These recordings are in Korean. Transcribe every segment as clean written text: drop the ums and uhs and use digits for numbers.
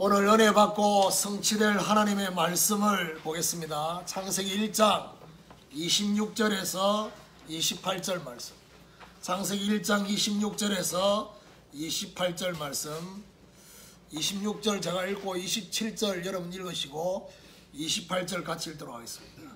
오늘 은혜 받고 성취될 하나님의 말씀을 보겠습니다. 창세기 1장 26절에서 28절 말씀. 창세기 1장 26절에서 28절 말씀. 26절 제가 읽고 27절 여러분 읽으시고 28절 같이 읽도록 하겠습니다.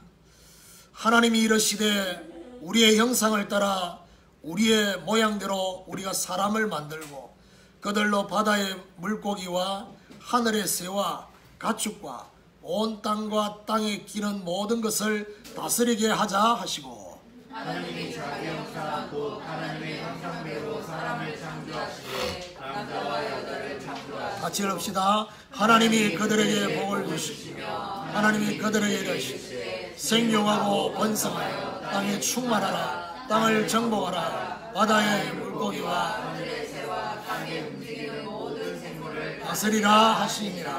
하나님이 이르시되 우리의 형상을 따라 우리의 모양대로 우리가 사람을 만들고 그들로 바다의 물고기와 하늘의 새와 가축과 온 땅과 땅에 기는 모든 것을 다스리게 하자 하시고, 하나님이 자기 형상 곧 하나님의 형상대로 사람을 창조하시되 남자와 여자를 창조하시고. 같이 읽읍시다. 하나님이 그들에게 복을 주시며 하나님이 그들에게 이르시되 생육하고 번성하여 땅에 충만하라. 땅을 정복하라. 바다의 물고기와 하늘의 새와 땅에 움직이는 모든 생물을 다스리라 하시니라.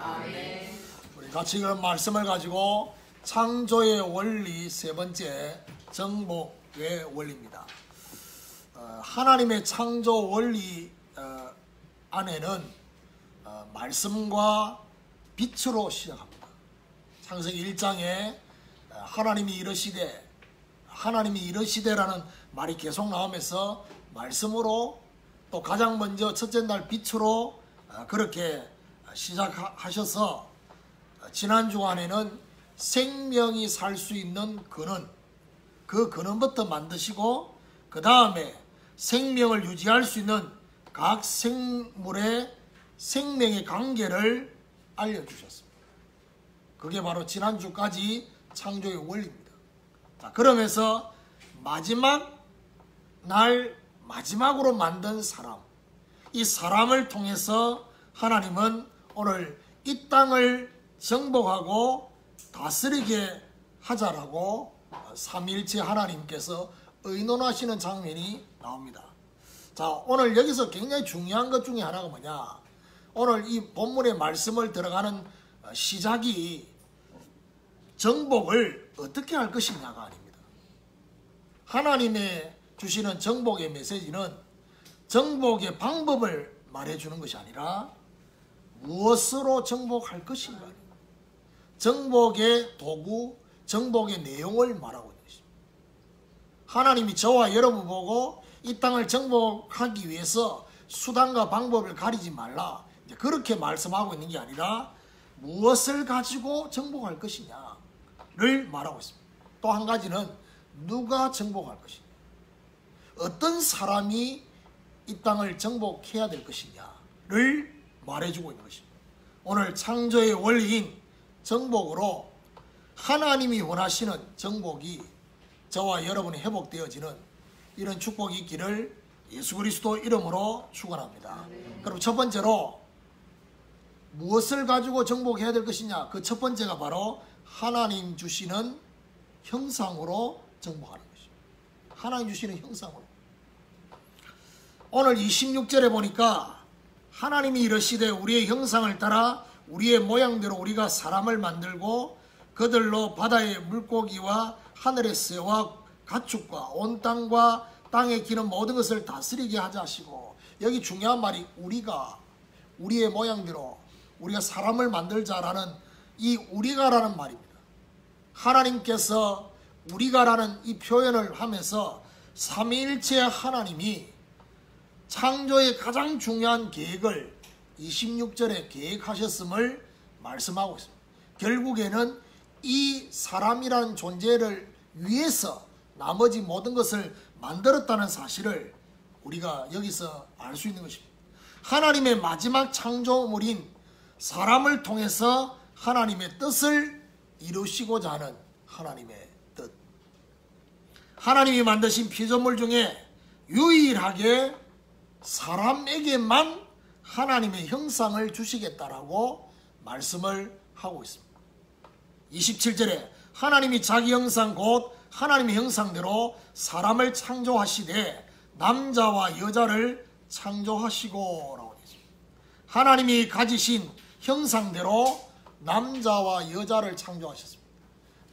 아멘. 우리 같이 그런 말씀을 가지고 창조의 원리 세 번째, 정복의 원리입니다. 하나님의 창조 원리 안에는 말씀과 빛으로 시작합니다. 창세기 1장에 하나님이 이르시되라는 말이 계속 나오면서 말씀으로 또 가장 먼저 첫째 날 빛으로 그렇게 시작하셔서 지난 주간에는 생명이 살 수 있는 근원, 그 근원부터 만드시고 그 다음에 생명을 유지할 수 있는 각 생물의 생명의 관계를 알려주셨습니다. 그게 바로 지난주까지 창조의 원리입니다. 자, 그러면서 마지막으로 만든 사람, 이 사람을 통해서 하나님은 오늘 이 땅을 정복하고 다스리게 하자라고 삼위일체 하나님께서 의논하시는 장면이 나옵니다. 자, 오늘 여기서 굉장히 중요한 것 중에 하나가 뭐냐, 오늘 이 본문의 말씀을 들어가는 시작이 정복을 어떻게 할 것이냐가 아닙니다. 하나님의 주시는 정복의 메시지는 정복의 방법을 말해주는 것이 아니라 무엇으로 정복할 것인가, 정복의 도구, 정복의 내용을 말하고 있는 것입니다. 하나님이 저와 여러분 보고 이 땅을 정복하기 위해서 수단과 방법을 가리지 말라, 이제 그렇게 말씀하고 있는 게 아니라 무엇을 가지고 정복할 것이냐를 말하고 있습니다. 또 한 가지는 누가 정복할 것이냐, 어떤 사람이 이 땅을 정복해야 될 것이냐를 말해주고 있는 것입니다. 오늘 창조의 원리인 정복으로 하나님이 원하시는 정복이 저와 여러분이 회복되어지는 이런 축복이 있기를 예수 그리스도 이름으로 축원합니다. 그럼 첫 번째로 무엇을 가지고 정복해야 될 것이냐, 그 첫 번째가 바로 하나님 주시는 형상으로 정복하는 것입니다. 하나님 주시는 형상으로. 오늘 26절에 보니까 하나님이 이르시되 우리의 형상을 따라 우리의 모양대로 우리가 사람을 만들고 그들로 바다의 물고기와 하늘의 새와 가축과 온 땅과 땅에 기는 모든 것을 다스리게 하자 하시고, 여기 중요한 말이 우리의 모양대로 우리가 사람을 만들자라는 이 우리가라는 말입니다. 하나님께서 우리가라는 이 표현을 하면서 삼위일체 하나님이 창조의 가장 중요한 계획을 26절에 계획하셨음을 말씀하고 있습니다. 결국에는 이 사람이라는 존재를 위해서 나머지 모든 것을 만들었다는 사실을 우리가 여기서 알 수 있는 것입니다. 하나님의 마지막 창조물인 사람을 통해서 하나님의 뜻을 이루시고자 하는 하나님의 뜻. 하나님이 만드신 피조물 중에 유일하게 사람에게만 하나님의 형상을 주시겠다라고 말씀을 하고 있습니다. 27절에 하나님이 자기 형상 곧 하나님의 형상대로 사람을 창조하시되 남자와 여자를 창조하시고 라고 되어 있습니다. 하나님이 가지신 형상대로 남자와 여자를 창조하셨습니다.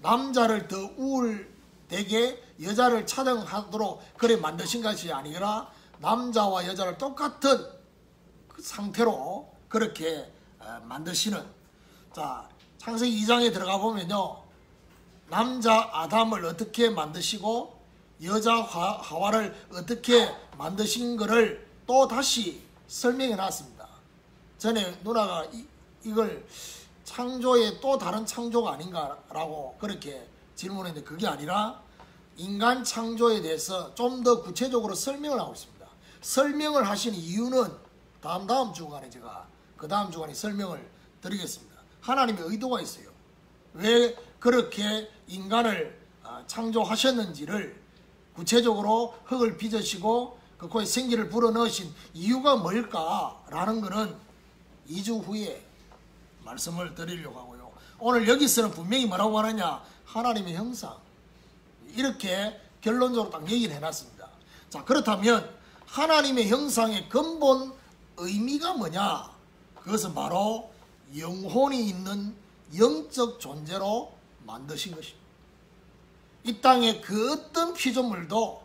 남자를 더 우울되게 여자를 차등하도록 그래 만드신 것이 아니라 남자와 여자를 똑같은 그 상태로 그렇게 만드시는, 자, 창세기 2장에 들어가 보면요, 남자 아담을 어떻게 만드시고 여자 하와를 어떻게 만드신 거를 또 다시 설명해 놨습니다. 전에 누나가 이걸 창조의 또 다른 창조가 아닌가라고 그렇게 질문했는데, 그게 아니라 인간 창조에 대해서 좀 더 구체적으로 설명을 하고 있습니다. 설명을 하신 이유는 다음 주간에 제가 그 다음 주간에 설명을 드리겠습니다. 하나님의 의도가 있어요. 왜 그렇게 인간을 창조하셨는지를 구체적으로 흙을 빚으시고 그 코에 생기를 불어넣으신 이유가 뭘까라는 것은 2주 후에 말씀을 드리려고 하고요. 오늘 여기서는 분명히 뭐라고 하느냐, 하나님의 형상, 이렇게 결론적으로 딱 얘기를 해놨습니다. 자, 그렇다면 하나님의 형상의 근본 의미가 뭐냐? 그것은 바로 영혼이 있는 영적 존재로 만드신 것입니다. 이 땅의 그 어떤 피조물도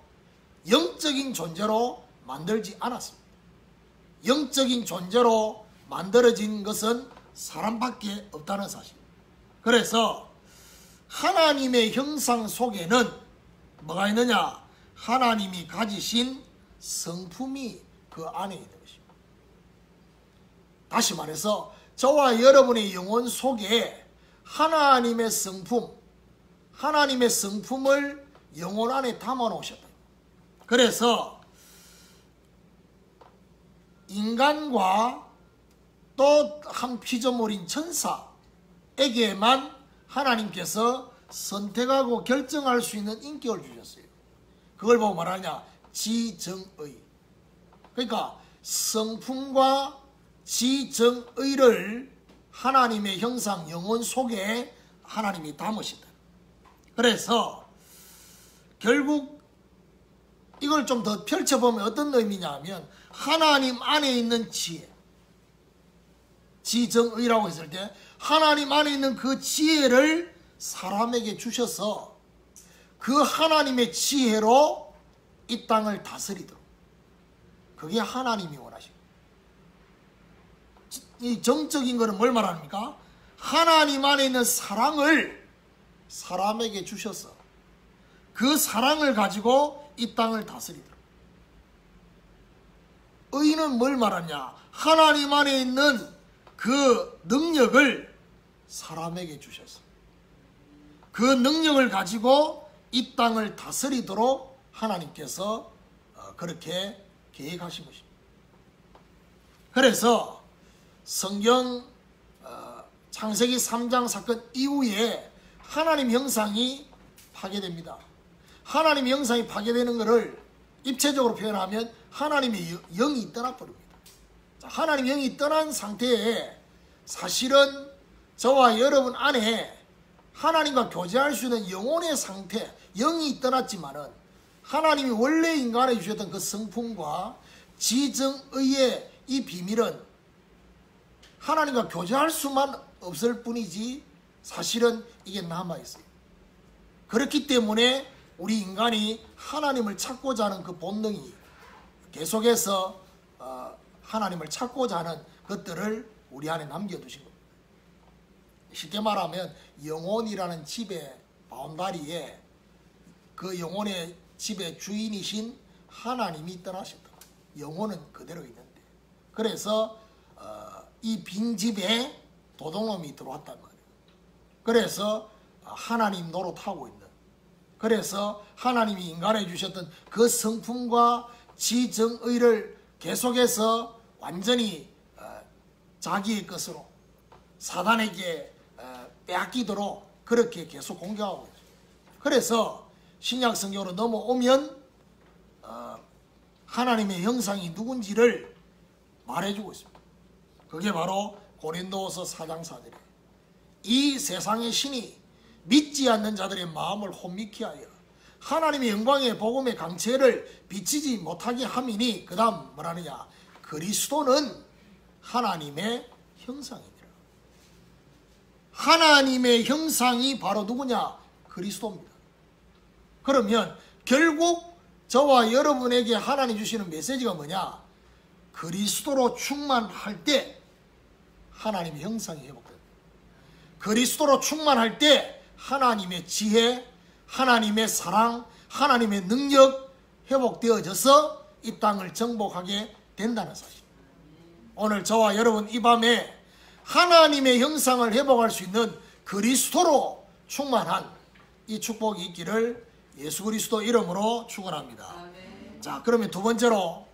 영적인 존재로 만들지 않았습니다. 영적인 존재로 만들어진 것은 사람밖에 없다는 사실. 그래서 하나님의 형상 속에는 뭐가 있느냐? 하나님이 가지신 성품이 그 안에 있는 것입니다. 다시 말해서 저와 여러분의 영혼 속에 하나님의 성품, 하나님의 성품을 영혼 안에 담아 놓으셨다. 그래서 인간과 또 한 피조물인 천사에게만 하나님께서 선택하고 결정할 수 있는 인격을 주셨어요. 그걸 보고 말하냐? 지정의. 그러니까 성품과 지정의를 하나님의 형상 영혼 속에 하나님이 담으시다. 그래서 결국 이걸 좀 더 펼쳐보면 어떤 의미냐 하면, 하나님 안에 있는 지혜, 지정의라고 했을 때 하나님 안에 있는 그 지혜를 사람에게 주셔서 그 하나님의 지혜로 이 땅을 다스리도록, 그게 하나님이 원하십니다. 이 정적인 것은 뭘 말합니까? 하나님 안에 있는 사랑을 사람에게 주셔서 그 사랑을 가지고 이 땅을 다스리도록. 의는 뭘 말하냐? 하나님 안에 있는 그 능력을 사람에게 주셔서 그 능력을 가지고 이 땅을 다스리도록 하나님께서 그렇게 계획하신 것입니다. 그래서 성경 창세기 3장 사건 이후에 하나님 형상이 파괴됩니다. 하나님 형상이 파괴되는 것을 입체적으로 표현하면 하나님의 영이 떠나버립니다. 하나님 영이 떠난 상태에 사실은 저와 여러분 안에 하나님과 교제할 수 있는 영혼의 상태, 영이 떠났지만은 하나님이 원래 인간에 주셨던 그 성품과 지정의의 이 비밀은 하나님과 교제할 수만 없을 뿐이지 사실은 이게 남아있어요. 그렇기 때문에 우리 인간이 하나님을 찾고자 하는 그 본능이 계속해서 하나님을 찾고자 하는 것들을 우리 안에 남겨두신 겁니다. 쉽게 말하면 영혼이라는 집의 바운다리에 그 영혼의 집의 주인이신 하나님이 떠나셨다. 영혼은 그대로 있는데, 그래서 이 빈집에 도둑놈이 들어왔단 말이에요. 그래서 하나님 노릇하고 있는, 그래서 하나님이 인간에 주셨던 그 성품과 지정의를 계속해서 완전히 자기의 것으로 사단에게 빼앗기도록 그렇게 계속 공격하고 있죠. 그래서 신약 성경으로 넘어오면 하나님의 형상이 누군지를 말해주고 있습니다. 그게 바로 고린도서 4장 4절에 이 세상의 신이 믿지 않는 자들의 마음을 혼미케 하여 하나님의 영광의 복음의 강체를 비치지 못하게 함이니, 그 다음 뭐라느냐? 그리스도는 하나님의 형상이니라. 하나님의 형상이 바로 누구냐? 그리스도입니다. 그러면 결국 저와 여러분에게 하나님 주시는 메시지가 뭐냐? 그리스도로 충만할 때 하나님의 형상이 회복됩니다. 그리스도로 충만할 때 하나님의 지혜, 하나님의 사랑, 하나님의 능력 회복되어져서 이 땅을 정복하게 된다는 사실. 오늘 저와 여러분 이 밤에 하나님의 형상을 회복할 수 있는 그리스도로 충만한 이 축복이 있기를 예수 그리스도 이름으로 축원합니다. 자, 그러면 두 번째로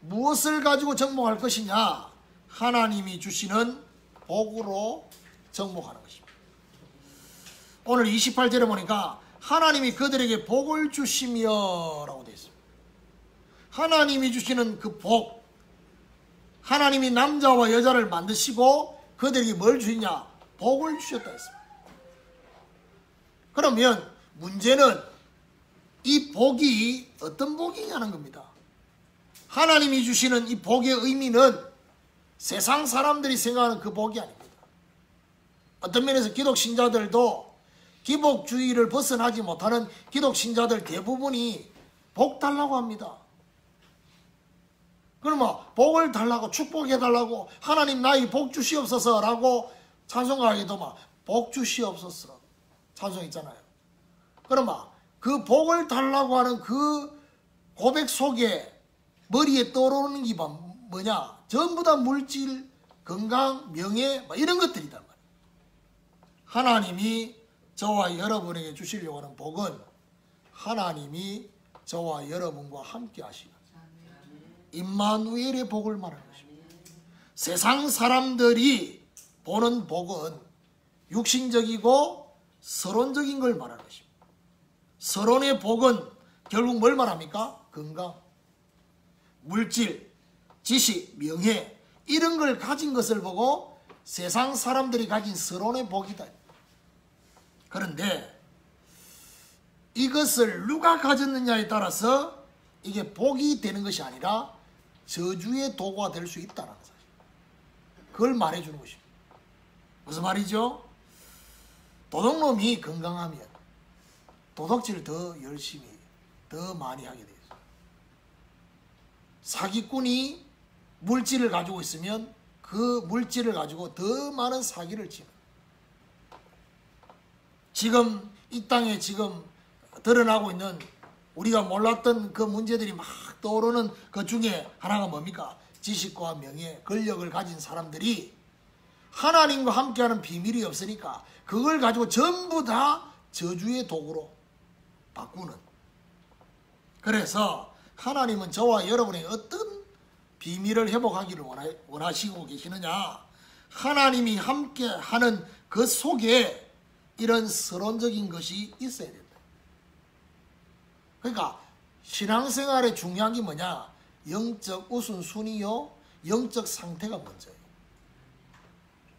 무엇을 가지고 정복할 것이냐? 하나님이 주시는 복으로 정복하는 것입니다. 오늘 28절에 보니까 하나님이 그들에게 복을 주시며 라고 되어 있습니다. 하나님이 주시는 그 복, 하나님이 남자와 여자를 만드시고 그들에게 뭘 주시냐? 복을 주셨다 했습니다. 그러면 문제는 이 복이 어떤 복이냐는 겁니다. 하나님이 주시는 이 복의 의미는 세상 사람들이 생각하는 그 복이 아닙니다. 어떤 면에서 기독 신자들도 기복주의를 벗어나지 못하는 기독 신자들 대부분이 복 달라고 합니다. 그러면 복을 달라고, 축복해달라고, 하나님 나의 복 주시옵소서 라고 찬송가에도 막 복 주시옵소서 찬송 있잖아요. 그러면 그 복을 달라고 하는 그 고백 속에 머리에 떠오르는 게 뭐냐? 전부 다 물질, 건강, 명예 이런 것들이단 말이에요. 하나님이 저와 여러분에게 주시려고 하는 복은 하나님이 저와 여러분과 함께 하시는 임마누엘의 복을 말하는 것입니다. 세상 사람들이 보는 복은 육신적이고 서론적인 걸 말하는 것입니다. 서론의 복은 결국 뭘 말합니까? 건강, 물질, 지식, 명예 이런 걸 가진 것을 보고 세상 사람들이 가진 서론의 복이다. 그런데 이것을 누가 가졌느냐에 따라서 이게 복이 되는 것이 아니라 저주의 도구가 될 수 있다는 사실. 그걸 말해주는 것입니다. 무슨 말이죠? 도둑놈이 건강하면 도둑질을 더 열심히, 더 많이 하게 되죠. 사기꾼이 물질을 가지고 있으면 그 물질을 가지고 더 많은 사기를 치는. 지금 이 땅에 지금 드러나고 있는 우리가 몰랐던 그 문제들이 막 떠오르는 그 중에 하나가 뭡니까? 지식과 명예, 권력을 가진 사람들이 하나님과 함께하는 비밀이 없으니까 그걸 가지고 전부 다 저주의 도구로 바꾸는. 그래서 하나님은 저와 여러분의 어떤 비밀을 회복하기를 원하시고 계시느냐? 하나님이 함께하는 그 속에 이런 서론적인 것이 있어야 된다. 그러니까 신앙생활의 중요한 게 뭐냐? 영적 우선순위요, 영적 상태가 먼저예요.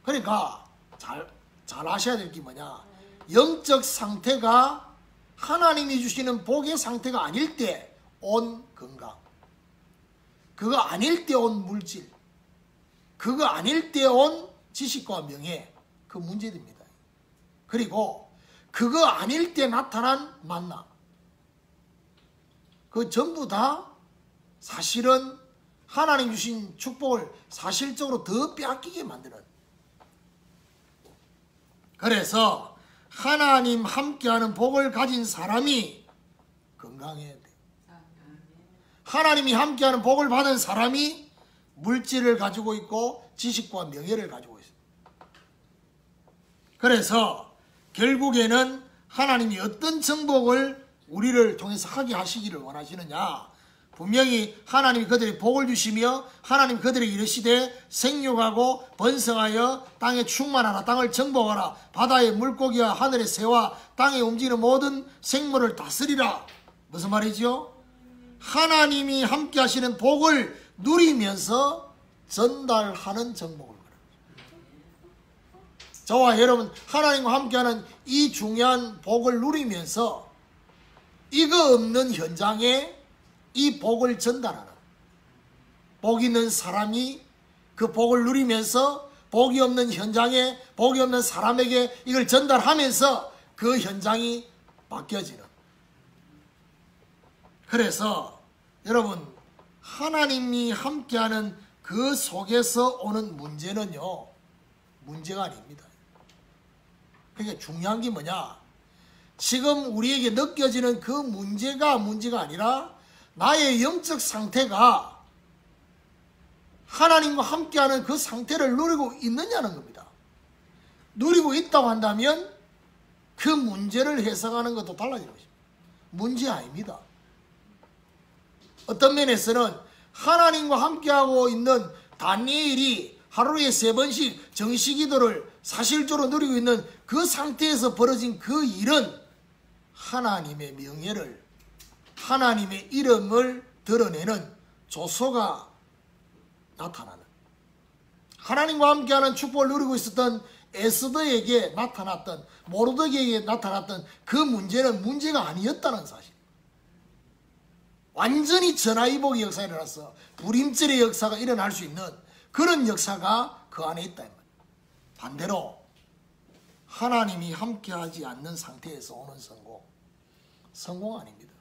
그러니까 잘 아셔야 될 게 뭐냐? 영적 상태가 하나님이 주시는 복의 상태가 아닐 때 온 건강, 그거 아닐 때 온 물질, 그거 아닐 때 온 지식과 명예, 그 문제됩니다. 그리고 그거 아닐 때 나타난 만남, 그 전부 다 사실은 하나님 주신 축복을 사실적으로 더 빼앗기게 만드는. 그래서 하나님 함께하는 복을 가진 사람이 건강해야 돼. 하나님이 함께하는 복을 받은 사람이 물질을 가지고 있고 지식과 명예를 가지고 있어요. 그래서 결국에는 하나님이 어떤 정복을 우리를 통해서 하게 하시기를 원하시느냐? 분명히 하나님이 그들에게 복을 주시며 하나님 그들에게 이르시되 생육하고 번성하여 땅에 충만하라, 땅을 정복하라, 바다의 물고기와 하늘의 새와 땅에 움직이는 모든 생물을 다스리라. 무슨 말이죠? 하나님이 함께 하시는 복을 누리면서 전달하는 정복을 말합니다. 저와 여러분 하나님과 함께하는 이 중요한 복을 누리면서 이거 없는 현장에 이 복을 전달하는, 복 있는 사람이 그 복을 누리면서 복이 없는 현장에 복이 없는 사람에게 이걸 전달하면서 그 현장이 바뀌어지는. 그래서 여러분 하나님이 함께하는 그 속에서 오는 문제는요, 문제가 아닙니다. 그러니까 중요한 게 뭐냐? 지금 우리에게 느껴지는 그 문제가 아니라 나의 영적 상태가 하나님과 함께하는 그 상태를 누리고 있느냐는 겁니다. 누리고 있다고 한다면 그 문제를 해석하는 것도 달라지는 것입니다. 문제 아닙니다. 어떤 면에서는 하나님과 함께하고 있는 다니엘이 하루에 3번씩 정시기도를 사실적으로 누리고 있는 그 상태에서 벌어진 그 일은 하나님의 명예를, 하나님의 이름을 드러내는 조소가 나타나는, 하나님과 함께하는 축복을 누리고 있었던 에스더에게 나타났던, 모르드게에게 나타났던 그 문제는 문제가 아니었다는 사실. 완전히 전화위복의 역사가 일어나서 불임절의 역사가 일어날 수 있는 그런 역사가 그 안에 있다. 반대로 하나님이 함께하지 않는 상태에서 오는 성공 아닙니다.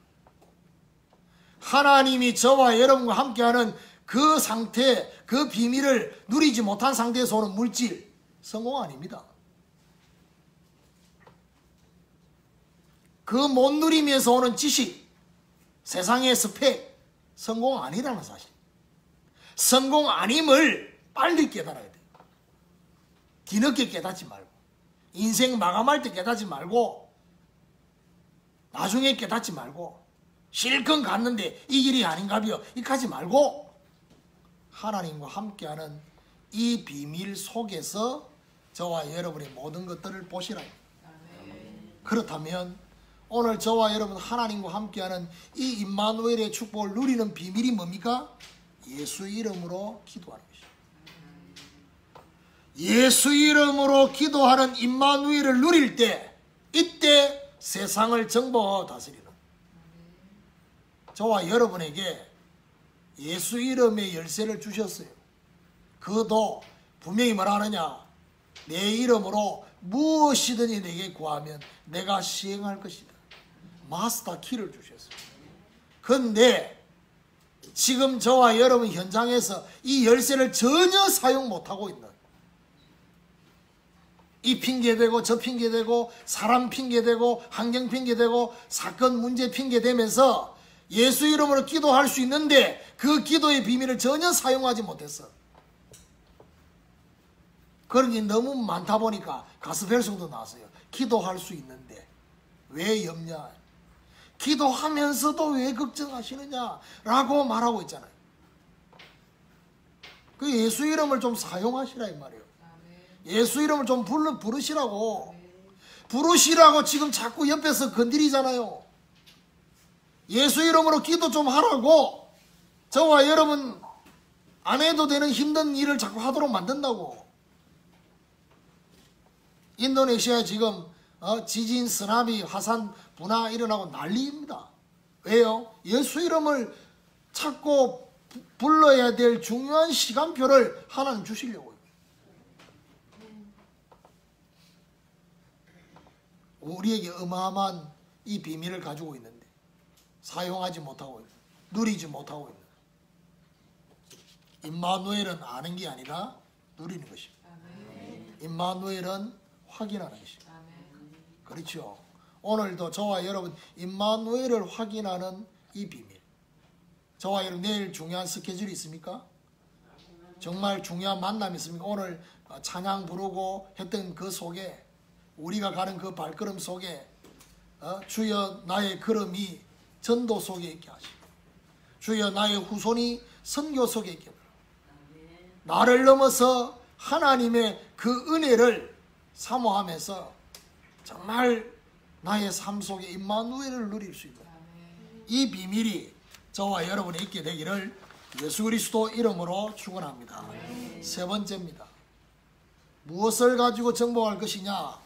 하나님이 저와 여러분과 함께하는 그 상태, 그 비밀을 누리지 못한 상태에서 오는 물질, 성공 아닙니다. 그 못 누림에서 오는 지식, 세상의 스펙, 성공 아니라는 사실. 성공 아님을 빨리 깨달아야 돼요. 뒤늦게 깨닫지 말고, 인생 마감할 때 깨닫지 말고, 나중에 깨닫지 말고, 실컷 갔는데 이 길이 아닌가비요, 이까지 말고 하나님과 함께하는 이 비밀 속에서 저와 여러분의 모든 것들을 보시라. 그렇다면 오늘 저와 여러분 하나님과 함께하는 이 임마누엘의 축복을 누리는 비밀이 뭡니까? 예수 이름으로 기도하는 것입니다. 예수 이름으로 기도하는 임마누엘을 누릴 때, 이때 세상을 정복하고 다스리는, 저와 여러분에게 예수 이름의 열쇠를 주셨어요. 그것도 분명히 뭐라 하느냐? 내 이름으로 무엇이든지 내게 구하면 내가 시행할 것이다. 마스터 키를 주셨어요. 그런데 지금 저와 여러분 현장에서 이 열쇠를 전혀 사용 못하고 있는, 이 핑계대고 저 핑계대고 사람 핑계대고 환경 핑계대고 사건 문제 핑계대면서 예수 이름으로 기도할 수 있는데 그 기도의 비밀을 전혀 사용하지 못했어. 그런 게 너무 많다 보니까 가스펠송도 나왔어요. 기도할 수 있는데 왜 염려? 기도하면서도 왜 걱정하시느냐라고 말하고 있잖아요. 그 예수 이름을 좀 사용하시라 이 말이에요. 예수 이름을 좀 부르시라고. 부르시라고 지금 자꾸 옆에서 건드리잖아요. 예수 이름으로 기도 좀 하라고. 저와 여러분 안 해도 되는 힘든 일을 자꾸 하도록 만든다고. 인도네시아에 지금 지진, 쓰나미, 화산, 분화 일어나고 난리입니다. 왜요? 예수 이름을 찾고 불러야 될 중요한 시간표를 하나님 주시려고요. 우리에게 어마어마한 이 비밀을 가지고 있는데 사용하지 못하고 있는, 누리지 못하고 있는. 임마누엘은 아는 게 아니라 누리는 것입니다. 임마누엘은 확인하는 것입니다. 그렇죠. 오늘도 저와 여러분 임마누엘을 확인하는 이 비밀. 저와 여러분 내일 중요한 스케줄이 있습니까? 정말 중요한 만남이 있습니까? 오늘 찬양 부르고 했던 그 속에, 우리가 가는 그 발걸음 속에 주여 나의 걸음이 전도 속에 있게 하시고, 주여 나의 후손이 선교 속에 있게 하시고, 나를 넘어서 하나님의 그 은혜를 사모하면서 정말 나의 삶 속에 임마누엘을 누릴 수 있는 이 비밀이 저와 여러분이 있게 되기를 예수 그리스도 이름으로 축원합니다. 세 번째입니다. 무엇을 가지고 정복할 것이냐?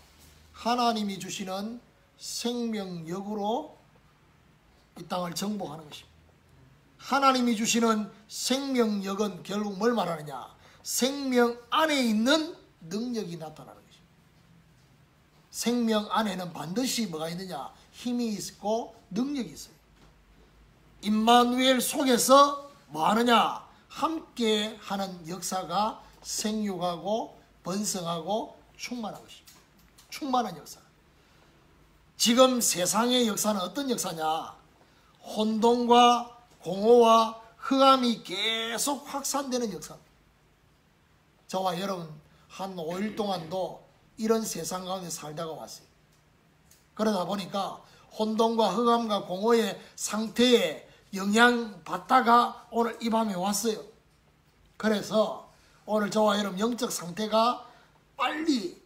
하나님이 주시는 생명력으로 이 땅을 정복하는 것입니다. 하나님이 주시는 생명력은 결국 뭘 말하느냐? 생명 안에 있는 능력이 나타나는 것입니다. 생명 안에는 반드시 뭐가 있느냐? 힘이 있고 능력이 있어요. 임마누엘 속에서 뭐 하느냐? 함께 하는 역사가 생육하고 번성하고 충만한 것입니다. 충만한 역사. 지금 세상의 역사는 어떤 역사냐? 혼돈과 공허와 흑암이 계속 확산되는 역사입니다. 저와 여러분 한 5일 동안도 이런 세상 가운데 살다가 왔어요. 그러다 보니까 혼돈과 흑암과 공허의 상태에 영향받다가 오늘 이 밤에 왔어요. 그래서 오늘 저와 여러분 영적 상태가 빨리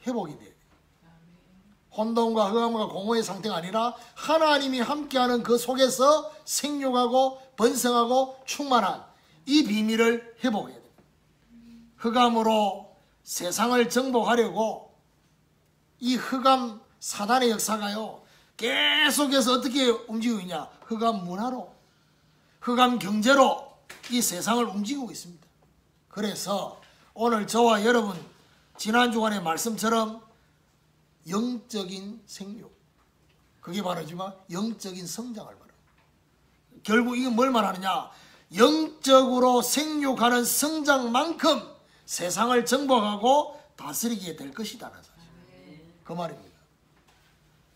회복이 돼요. 혼돈과 흑암과 공허의 상태가 아니라 하나님이 함께하는 그 속에서 생육하고 번성하고 충만한 이 비밀을 회복해야 돼요. 흑암으로 세상을 정복하려고 이 흑암 사단의 역사가요 계속해서 어떻게 움직이고 있냐? 흑암 문화로, 흑암 경제로 이 세상을 움직이고 있습니다. 그래서 오늘 저와 여러분 지난 주간의 말씀처럼 영적인 생육, 그게 바로지만 영적인 성장을 말합니다. 결국 이게 뭘 말하느냐? 영적으로 생육하는 성장만큼 세상을 정복하고 다스리게 될 것이다는 사실. 그 말입니다.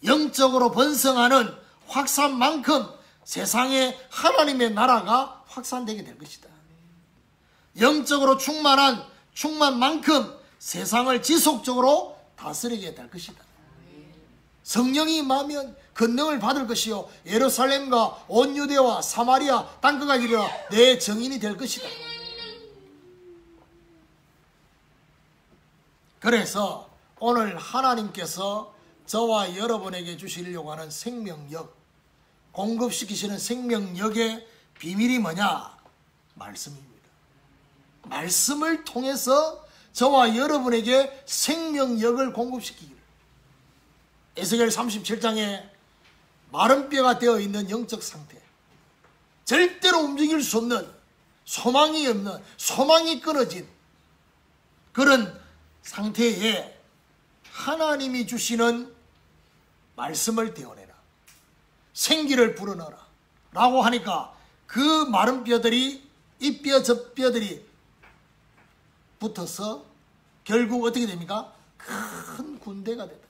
영적으로 번성하는 확산만큼 세상에 하나님의 나라가 확산되게 될 것이다. 영적으로 충만한 충만만큼 세상을 지속적으로 다스리게 될 것이다. 성령이 임하면 권능을 받을 것이요 예루살렘과 온 유대와 사마리아 땅끝까지 이르러 내 증인이 될 것이다. 그래서 오늘 하나님께서 저와 여러분에게 주시려고 하는 생명력, 공급시키시는 생명력의 비밀이 뭐냐? 말씀입니다. 말씀을 통해서 저와 여러분에게 생명력을 공급시키기를. 에스겔 37장에 마른 뼈가 되어 있는 영적 상태, 절대로 움직일 수 없는, 소망이 없는, 소망이 끊어진 그런 상태에 하나님이 주시는 말씀을 떼어내라, 생기를 불어넣어라 라고 하니까 그 마른 뼈들이 이 뼈 저 뼈들이 붙어서 결국 어떻게 됩니까? 큰 군대가 된다.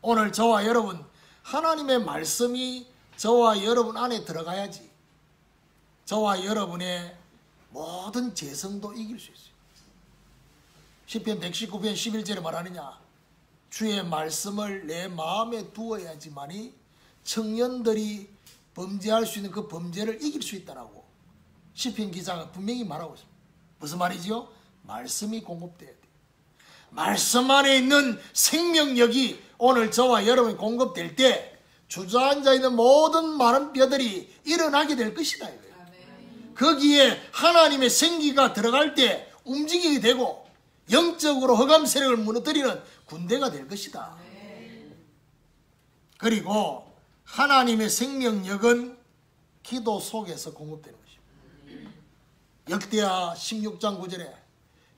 오늘 저와 여러분 하나님의 말씀이 저와 여러분 안에 들어가야지 저와 여러분의 모든 재성도 이길 수 있어요. 시편 119편 11절에 말하느냐? 주의 말씀을 내 마음에 두어야지만이 청년들이 범죄할 수 있는 그 범죄를 이길 수 있다라고 시편 기자가 분명히 말하고 있습니다. 무슨 말이지요? 말씀이 공급돼야 돼요. 말씀 안에 있는 생명력이 오늘 저와 여러분이 공급될 때 주저앉아 있는 모든 마른 뼈들이 일어나게 될 것이다. 거기에 하나님의 생기가 들어갈 때 움직이게 되고 영적으로 흑암 세력을 무너뜨리는 군대가 될 것이다. 그리고 하나님의 생명력은 기도 속에서 공급되는 것입니다. 역대하 16장 9절에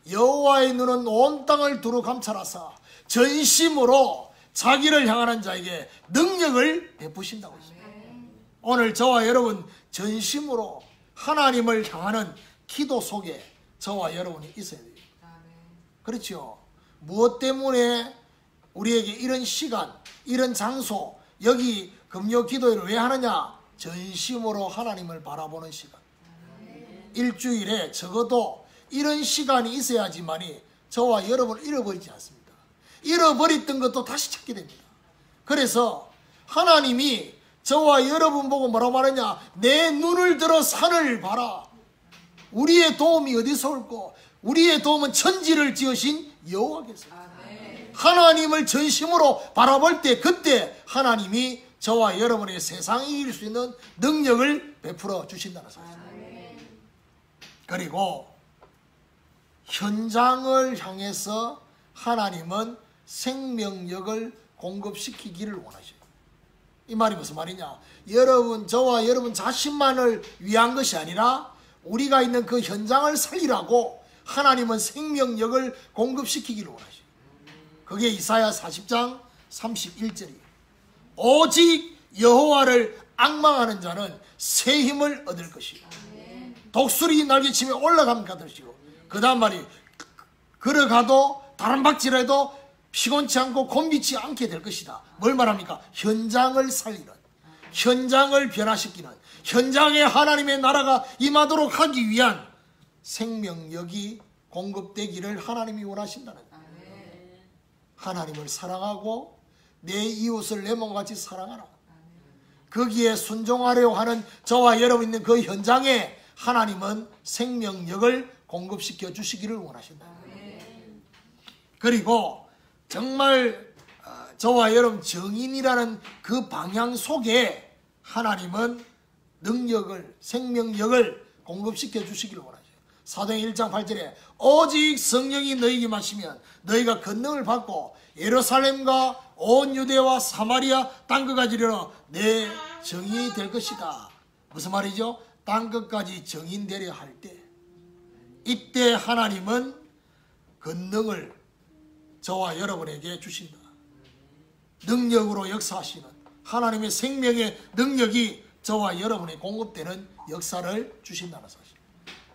여호와의 눈은 온 땅을 두루 감찰하사 전심으로 자기를 향하는 자에게 능력을 베푸신다고 했습니다. 오늘 저와 여러분 전심으로 하나님을 향하는 기도 속에 저와 여러분이 있어야 돼요. 그렇죠. 무엇 때문에 우리에게 이런 시간, 이런 장소, 여기 금요 기도회를 왜 하느냐? 전심으로 하나님을 바라보는 시간. 일주일에 적어도 이런 시간이 있어야지만이 저와 여러분을 잃어버리지 않습니다. 잃어버렸던 것도 다시 찾게 됩니다. 그래서 하나님이 저와 여러분 보고 뭐라고 말하냐? 내 눈을 들어 산을 봐라. 우리의 도움이 어디서 올고 우리의 도움은 천지를 지으신 여호와께서. 하나님을 전심으로 바라볼 때 그때 하나님이 저와 여러분의 세상이 이길 수 있는 능력을 베풀어 주신다는 사실. 그리고 현장을 향해서 하나님은 생명력을 공급시키기를 원하셔요. 이 말이 무슨 말이냐? 여러분, 저와 여러분 자신만을 위한 것이 아니라 우리가 있는 그 현장을 살리라고 하나님은 생명력을 공급시키기를 원하셔요. 그게 이사야 40장 31절이에요. 오직 여호와를 앙망하는 자는 새 힘을 얻을 것이요 독수리 날개치며 올라감 같으시고, 그 다음 말이 걸어가도 다른 박질해도 피곤치 않고 곤비치 않게 될 것이다. 뭘 말합니까? 현장을 살리는, 현장을 변화시키는, 현장에 하나님의 나라가 임하도록 하기 위한 생명력이 공급되기를 하나님이 원하신다는 거예요. 하나님을 사랑하고 내 이웃을 내 몸같이 사랑하라. 거기에 순종하려고 하는 저와 여러분 있는 그 현장에 하나님은 생명력을 공급시켜 주시기를 원하신다. 그리고 정말 저와 여러분 정인이라는 그 방향 속에 하나님은 능력을, 생명력을 공급시켜 주시기를 원하죠. 사도행 1장 8절에 오직 성령이 너희에게 마시면 너희가 권능을 받고 예루살렘과 온 유대와 사마리아 땅끝까지 이르러 내 정인이 될 것이다. 무슨 말이죠? 땅끝까지 정인되려 할 때, 이때 하나님은 권능을 저와 여러분에게 주신다. 능력으로 역사하시는 하나님의 생명의 능력이 저와 여러분에 공급되는 역사를 주신다는 사실.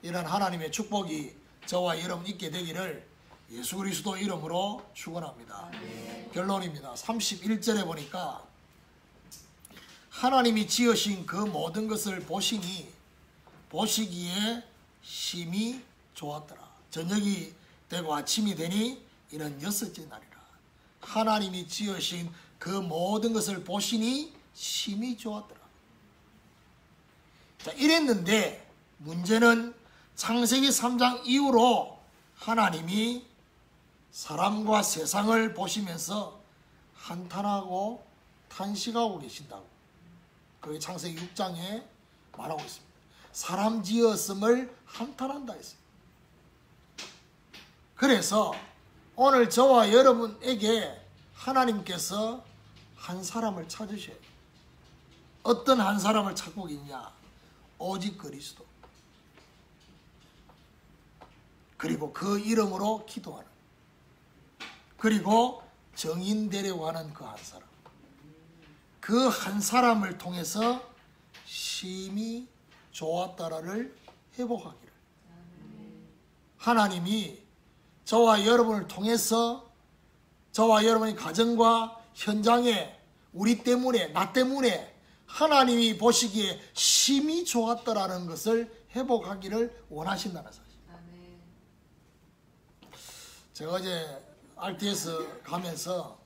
이런 하나님의 축복이 저와 여러분 있게 되기를 예수 그리스도 이름으로 축원합니다. 결론입니다. 31절에 보니까 하나님이 지으신 그 모든 것을 보시니 보시기에 심히 좋았더라. 저녁이 되고 아침이 되니 이는 여섯째 날이라. 하나님이 지으신 그 모든 것을 보시니 심히 좋았더라. 자, 이랬는데 문제는 창세기 3장 이후로 하나님이 사람과 세상을 보시면서 한탄하고 탄식하고 계신다고. 그게 창세기 6장에 말하고 있습니다. 사람 지었음을 한탄한다 했어요. 그래서 오늘 저와 여러분에게 하나님께서 한 사람을 찾으셔요. 어떤 한 사람을 찾고 있냐? 오직 그리스도. 그리고 그 이름으로 기도하는, 그리고 정인되려고 하는 그 한 사람. 그 한 사람을 통해서 심히 좋았다라를 회복하기를. 하나님이 저와 여러분을 통해서 저와 여러분의 가정과 현장에 우리 때문에, 나 때문에 하나님이 보시기에 심히 좋았다라는 것을 회복하기를 원하신다는 사실. 제가 어제 RTS 가면서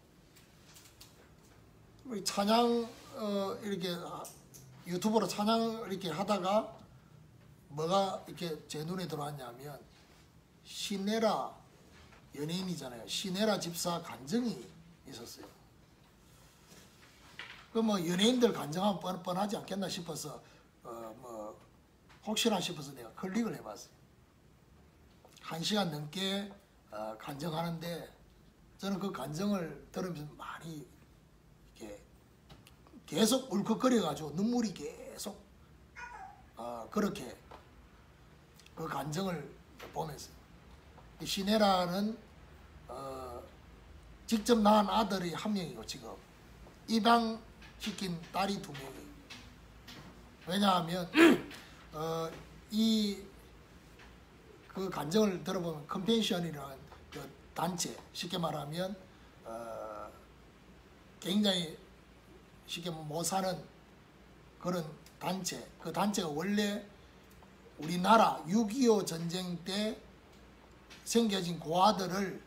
우리 찬양 이렇게 유튜브로 찬양 이렇게 하다가 뭐가 이렇게 제 눈에 들어왔냐면 시네라 연예인이잖아요. 시네라 집사 간증이 있었어요. 그 뭐 연예인들 간증하면 뻔하지 않겠나 싶어서 뭐 혹시나 싶어서 내가 클릭을 해봤어요. 1시간 넘게 간증하는데 저는 그 간증을 들으면서 많이 이렇게 계속 울컥거려가지고 눈물이 계속 그렇게 그 간증을 보면서 시네라는 직접 낳은 아들이 한 명이고 지금 입양시킨 딸이 2명이에요. 왜냐하면 그 간증을 들어보면 컴펜션이라는 그 단체, 쉽게 말하면 굉장히 쉽게 못 사는 그런 단체, 그 단체가 원래 우리나라 6.25 전쟁 때 생겨진 고아들을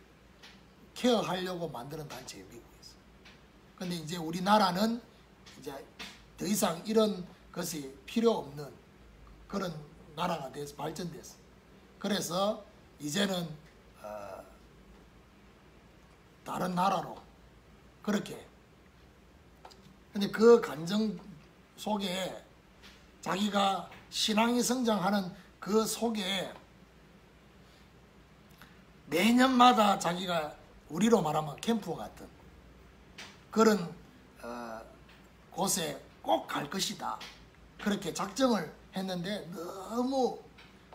케어하려고 만드는 단체예요, 미국에서. 근데 이제 우리나라는 이제 더 이상 이런 것이 필요 없는 그런 나라가 돼서 발전됐어요. 그래서 이제는 다른 나라로 그렇게. 근데 그 간증 속에 자기가 신앙이 성장하는 그 속에 매년마다 자기가 우리로 말하면 캠프 같은 그런 곳에 꼭 갈 것이다. 그렇게 작정을 했는데 너무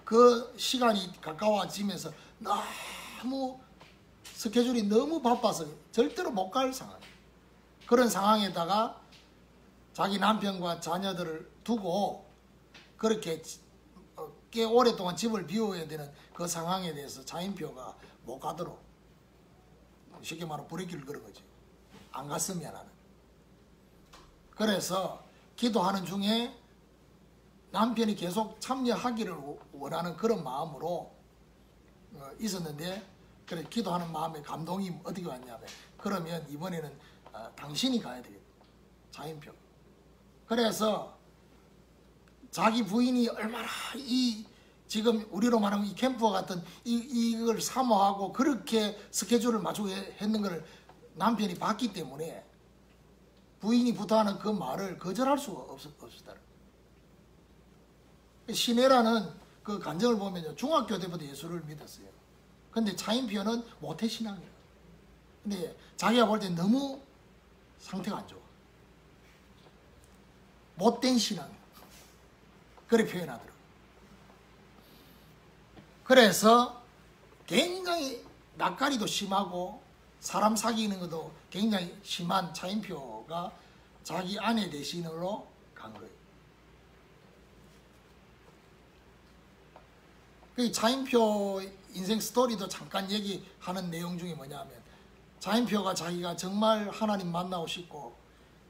그 시간이 가까워지면서 너무 스케줄이 너무 바빠서 절대로 못 갈 상황. 그런 상황에다가 자기 남편과 자녀들을 두고 그렇게 꽤 오랫동안 집을 비워야 되는 그 상황에 대해서 차인표가 못 가도록, 쉽게 말하면 브레이크를 걸은 거지. 안 갔으면 하는. 그래서 기도하는 중에 남편이 계속 참여하기를 원하는 그런 마음으로 있었는데, 그래 기도하는 마음에 감동이 어떻게 왔냐면, 그러면 이번에는 당신이 가야 되겠다, 차인표. 그래서 자기 부인이 얼마나 이 지금 우리로 말하면 이 캠프와 같은 이걸 사모하고 그렇게 스케줄을 맞추고 했는 걸 남편이 봤기 때문에 부인이 부탁하는 그 말을 거절할 수가 없었다. 시내라는 그 간증을 보면 중학교 때부터 예수를 믿었어요. 근데 차인표는 모태신앙이에요. 근데 자기가 볼 때 너무 상태가 안 좋아. 못된 신앙. 그렇게 표현하더라고요. 그래서 굉장히 낯가리도 심하고 사람 사귀는 것도 굉장히 심한 차인표가 자기 아내 대신으로 간 거예요. 그 차인표 인생 스토리도 잠깐 얘기하는 내용 중에 뭐냐면, 차인표가 자기가 정말 하나님 만나고 싶고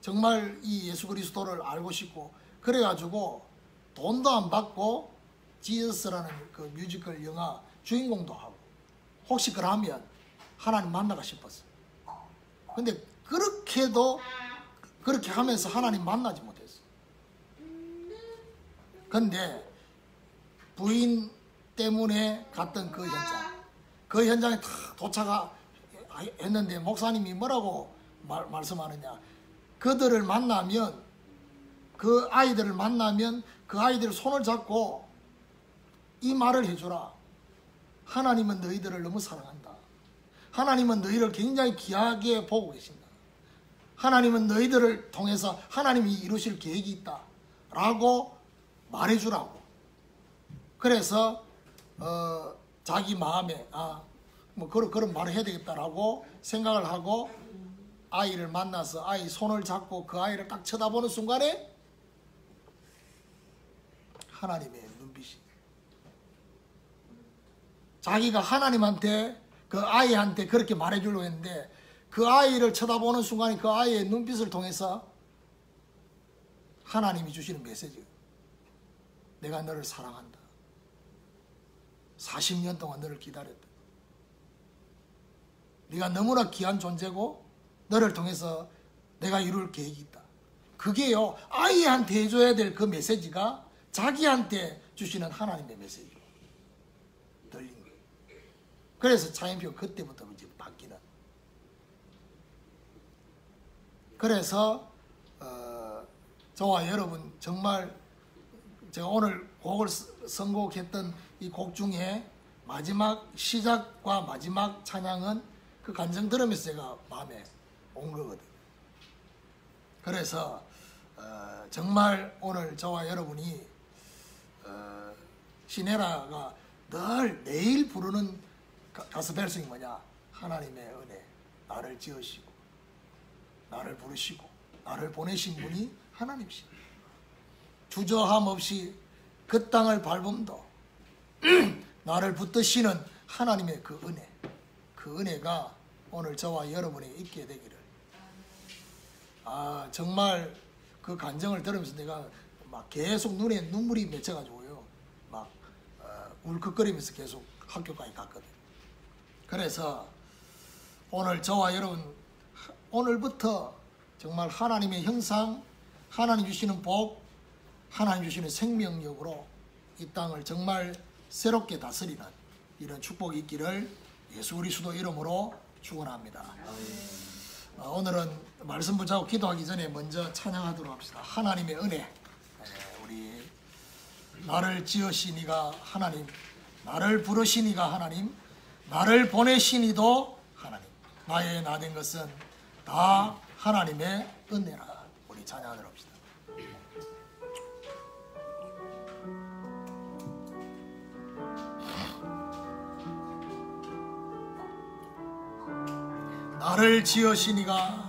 정말 이 예수 그리스도를 알고 싶고 그래가지고 돈도 안 받고 지저스라는 그 뮤지컬 영화 주인공도 하고, 혹시 그러면 하나님 만나고 싶었어요. 근데 그렇게도 그렇게 하면서 하나님 만나지 못했어요. 근데 부인 때문에 갔던 그 현장에 다 도착했는데 목사님이 뭐라고 말씀하느냐, 그들을 만나면, 그 아이들을 만나면 그 아이들 손을 잡고 이 말을 해주라. 하나님은 너희들을 너무 사랑한다. 하나님은 너희를 굉장히 귀하게 보고 계신다. 하나님은 너희들을 통해서 하나님이 이루실 계획이 있다 라고 말해주라고. 그래서 자기 마음에 뭐 그런 말을 해야 되겠다라고 생각을 하고 아이를 만나서 아이 손을 잡고 그 아이를 딱 쳐다보는 순간에 하나님의 눈빛이, 자기가 하나님한테 그 아이한테 그렇게 말해주려고 했는데 그 아이를 쳐다보는 순간에 그 아이의 눈빛을 통해서 하나님이 주시는 메시지, 내가 너를 사랑한다. 40년 동안 너를 기다렸다. 네가 너무나 귀한 존재고 너를 통해서 내가 이룰 계획이 있다. 그게요, 아이한테 해줘야 될 그 메시지가 자기한테 주시는 하나님의 메시지로 들린 거예요. 그래서 차인표 그때부터 이제 바뀌는. 그래서 저와 여러분 정말 제가 오늘 곡을 선곡했던 이 곡 중에 마지막 시작과 마지막 찬양은 그 간증 들으면서 제가 마음에 온 거거든. 그래서 정말 오늘 저와 여러분이 시네라가 늘 내일 부르는 가스펠송이 뭐냐, 하나님의 은혜, 나를 지으시고 나를 부르시고 나를 보내신 분이 하나님이시다. 주저함 없이 그 땅을 밟음도 나를 붙드시는 하나님의 그 은혜, 그 은혜가 오늘 저와 여러분이 있게 되기를. 정말 그 간증을 들으면서 내가 막 계속 눈에 눈물이 맺혀가지고요, 막 울컥거리면서 계속 학교까지 갔거든. 그래서 오늘 저와 여러분, 오늘부터 정말 하나님의 형상, 하나님 주시는 복, 하나님 주시는 생명력으로 이 땅을 정말 새롭게 다스리는 이런 축복이 있기를 예수 그리스도 이름으로 축원합니다. 오늘은 말씀 붙잡고 기도하기 전에 먼저 찬양하도록 합시다. 하나님의 은혜, 우리 나를 지으시니가 하나님, 나를 부르시니가 하나님, 나를 보내시니도 하나님, 나의 나 된 것은 다 하나님의 은혜라. 우리 찬양하도록 합시다. 나를 지으시니가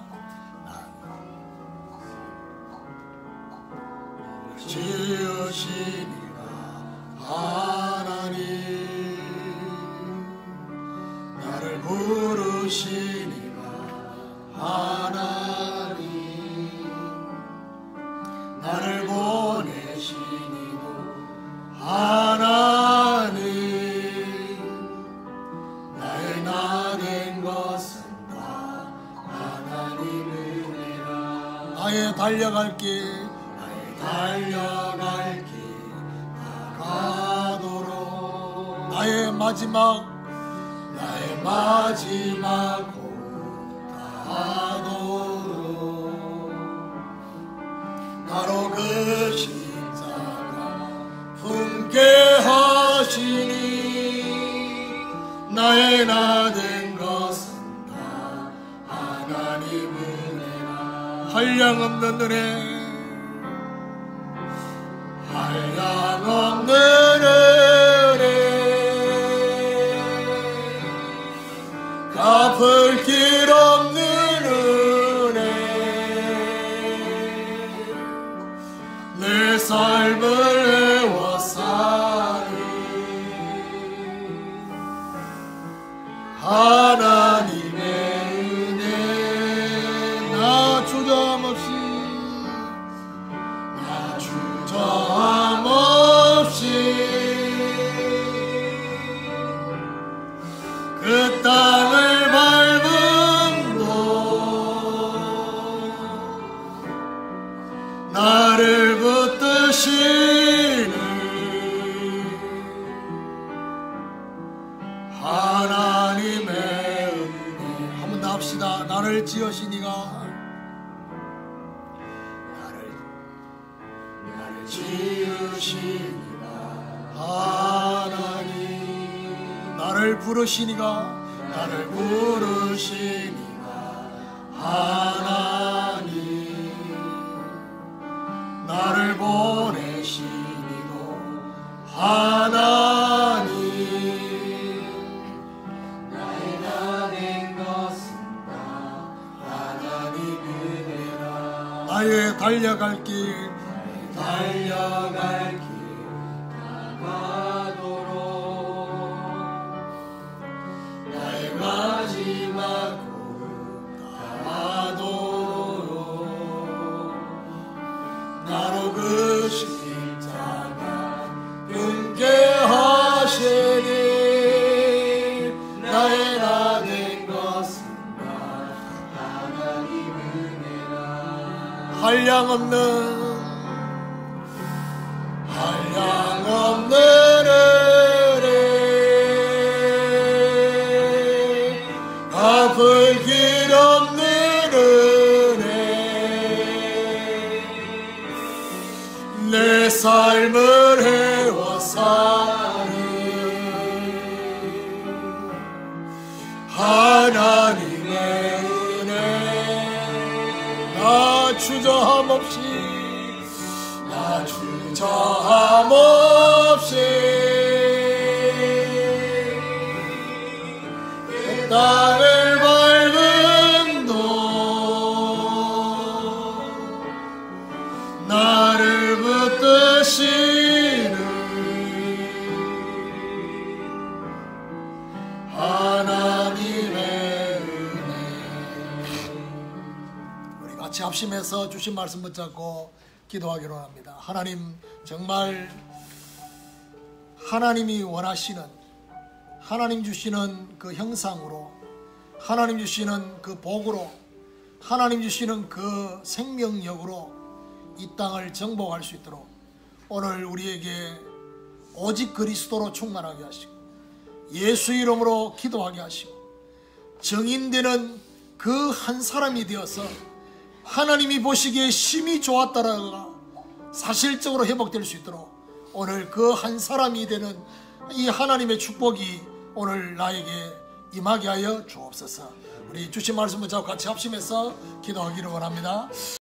지으시니가 하나님, 주시니가 하나님 나를 보내시니도 하나님 나의 나 된 것은 다 하나님 은혜라. 나의 달려갈 길 나가도록 나의 마지막 고운 다하도록 나로 그 십자가 품게 하시니 나의 나 된 것은 다 하나님 은혜라. 한량없는 은혜 한량없는 은혜 갚을 길 없는 은혜 내 삶을 애워싸는 하나님의 은혜 나 주저함없이 그 땅을 밟음도 나를 붙드시는 하나님의 은혜. 한번 더 합시다. 나를 지으시니가 나를 지으시니가 하나님 나를 부르시니가 하나님 나를 보내시니도 하나님 나의 나 된 것은 다 하나님 은혜라. 나의 달려갈 길 나가도록 나의 마지막 고운 다하도록 나로 그 십자가 품게 하시니 나의 나 된 것은 다 하나님 은혜라. 한량없는 은혜 갚을 길 없는 은혜 내 삶을 애워싸는 하나님의 은혜 나 주저함없이 그 땅을 밟음도 나를 붙드시는 하나님의 은혜. 우리 같이 합심해서 주신 말씀 붙잡고 기도하기로 합니다. 하나님, 정말 하나님이 원하시는, 하나님 주시는 그 형상으로, 하나님 주시는 그 복으로, 하나님 주시는 그 생명력으로 이 땅을 정복할 수 있도록 오늘 우리에게 오직 그리스도로 충만하게 하시고 예수 이름으로 기도하게 하시고 정인되는 그 한 사람이 되어서 하나님이 보시기에 심히 좋았다라가 사실적으로 회복될 수 있도록 오늘 그 한 사람이 되는 이 하나님의 축복이 오늘 나에게 임하게 하여 주옵소서. 우리 주신 말씀을 잡고 같이 합심해서 기도하기를 원합니다.